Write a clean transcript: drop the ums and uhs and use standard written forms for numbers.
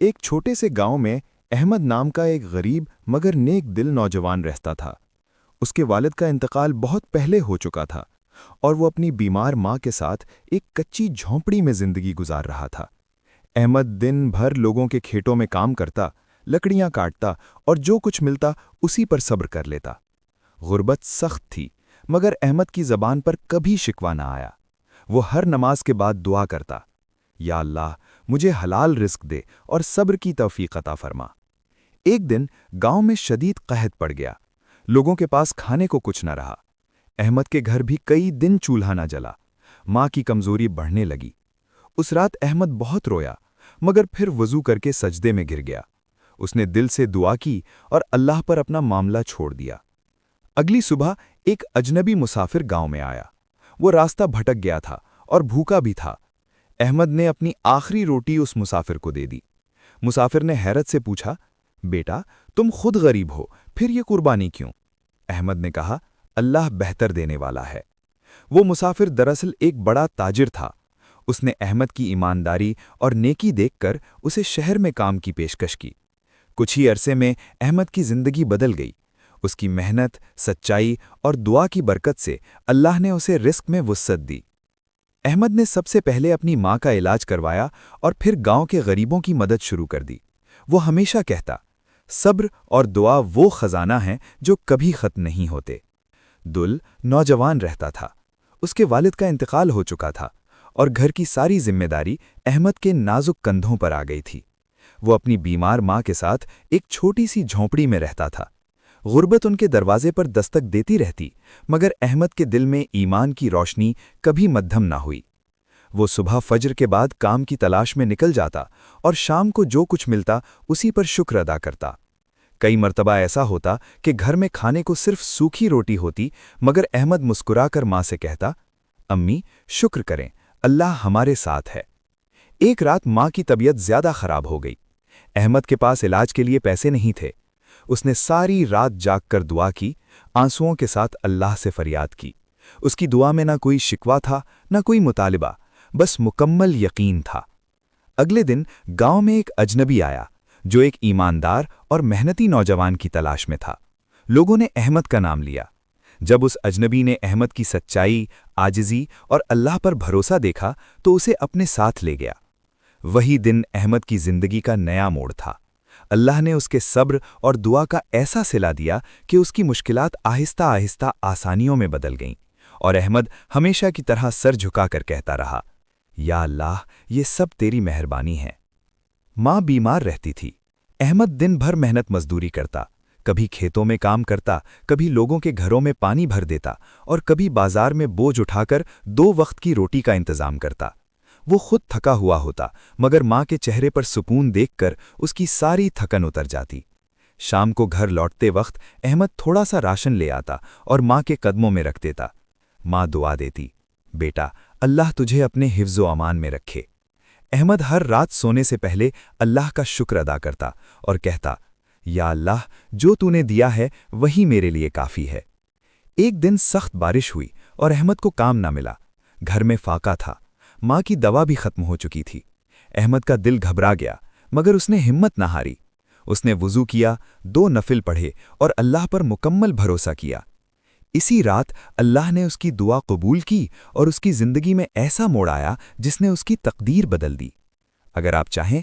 ایک چھوٹے سے گاؤں میں احمد نام کا ایک غریب مگر نیک دل نوجوان رہتا تھا۔ اس کے والد کا انتقال بہت پہلے ہو چکا تھا اور وہ اپنی بیمار ماں کے ساتھ ایک کچی جھونپڑی میں زندگی گزار رہا تھا۔ احمد دن بھر لوگوں کے کھیتوں میں کام کرتا، لکڑیاں کاٹتا اور جو کچھ ملتا اسی پر صبر کر لیتا۔ غربت سخت تھی مگر احمد کی زبان پر کبھی شکوہ نہ آیا۔ وہ ہر نماز کے بعد دعا کرتا، یا اللہ مجھے حلال رزق دے اور صبر کی توفیق عطا فرما۔ ایک دن گاؤں میں شدید قحط پڑ گیا، لوگوں کے پاس کھانے کو کچھ نہ رہا۔ احمد کے گھر بھی کئی دن چولہا نہ جلا، ماں کی کمزوری بڑھنے لگی۔ اس رات احمد بہت رویا مگر پھر وضو کر کے سجدے میں گر گیا۔ اس نے دل سے دعا کی اور اللہ پر اپنا معاملہ چھوڑ دیا۔ اگلی صبح ایک اجنبی مسافر گاؤں میں آیا۔ وہ راستہ بھٹک گیا تھا اور بھوکا بھی تھا۔ احمد نے اپنی آخری روٹی اس مسافر کو دے دی۔ مسافر نے حیرت سے پوچھا، بیٹا تم خود غریب ہو پھر یہ قربانی کیوں؟ احمد نے کہا، اللہ بہتر دینے والا ہے۔ وہ مسافر دراصل ایک بڑا تاجر تھا۔ اس نے احمد کی ایمانداری اور نیکی دیکھ کر اسے شہر میں کام کی پیشکش کی۔ کچھ ہی عرصے میں احمد کی زندگی بدل گئی۔ اس کی محنت، سچائی اور دعا کی برکت سے اللہ نے اسے رزق میں وسعت دی۔ احمد نے سب سے پہلے اپنی ماں کا علاج کروایا اور پھر گاؤں کے غریبوں کی مدد شروع کر دی۔ وہ ہمیشہ کہتا، صبر اور دعا وہ خزانہ ہیں جو کبھی ختم نہیں ہوتے۔ دل نوجوان رہتا تھا، اس کے والد کا انتقال ہو چکا تھا اور گھر کی ساری ذمہ داری احمد کے نازک کندھوں پر آ گئی تھی۔ وہ اپنی بیمار ماں کے ساتھ ایک چھوٹی سی جھونپڑی میں رہتا تھا۔ غربت ان کے دروازے پر دستک دیتی رہتی مگر احمد کے دل میں ایمان کی روشنی کبھی مدھم نہ ہوئی۔ وہ صبح فجر کے بعد کام کی تلاش میں نکل جاتا اور شام کو جو کچھ ملتا اسی پر شکر ادا کرتا۔ کئی مرتبہ ایسا ہوتا کہ گھر میں کھانے کو صرف سوکھی روٹی ہوتی مگر احمد مسکرا کر ماں سے کہتا، امی شکر کریں، اللہ ہمارے ساتھ ہے۔ ایک رات ماں کی طبیعت زیادہ خراب ہو گئی۔ احمد کے پاس علاج کے لیے پیسے نہیں تھے۔ اس نے ساری رات جاگ کر دعا کی، آنسوؤں کے ساتھ اللہ سے فریاد کی۔ اس کی دعا میں نہ کوئی شکوہ تھا نہ کوئی مطالبہ، بس مکمل یقین تھا۔ اگلے دن گاؤں میں ایک اجنبی آیا جو ایک ایماندار اور محنتی نوجوان کی تلاش میں تھا۔ لوگوں نے احمد کا نام لیا۔ جب اس اجنبی نے احمد کی سچائی، عاجزی اور اللہ پر بھروسہ دیکھا تو اسے اپنے ساتھ لے گیا۔ وہی دن احمد کی زندگی کا نیا موڑ تھا۔ اللہ نے اس کے صبر اور دعا کا ایسا صلہ دیا کہ اس کی مشکلات آہستہ آہستہ آسانیوں میں بدل گئیں اور احمد ہمیشہ کی طرح سر جھکا کر کہتا رہا، یا اللہ یہ سب تیری مہربانی ہے۔ ماں بیمار رہتی تھی۔ احمد دن بھر محنت مزدوری کرتا، کبھی کھیتوں میں کام کرتا، کبھی لوگوں کے گھروں میں پانی بھر دیتا اور کبھی بازار میں بوجھ اٹھا کر 2 وقت کی روٹی کا انتظام کرتا۔ وہ خود تھکا ہوا ہوتا مگر ماں کے چہرے پر سکون دیکھ کر اس کی ساری تھکن اتر جاتی۔ شام کو گھر لوٹتے وقت احمد تھوڑا سا راشن لے آتا اور ماں کے قدموں میں رکھ دیتا۔ ماں دعا دیتی، بیٹا اللہ تجھے اپنے حفظ و امان میں رکھے۔ احمد ہر رات سونے سے پہلے اللہ کا شکر ادا کرتا اور کہتا، یا اللہ جو تو نے دیا ہے وہی میرے لیے کافی ہے۔ ایک دن سخت بارش ہوئی اور احمد کو کام نہ ملا۔ گھر میں فاقہ تھا، ماں کی دوا بھی ختم ہو چکی تھی۔ احمد کا دل گھبرا گیا مگر اس نے ہمت نہ ہاری۔ اس نے وضو کیا، 2 نفل پڑھے اور اللہ پر مکمل بھروسہ کیا۔ اسی رات اللہ نے اس کی دعا قبول کی اور اس کی زندگی میں ایسا موڑ آیا جس نے اس کی تقدیر بدل دی۔ اگر آپ چاہیں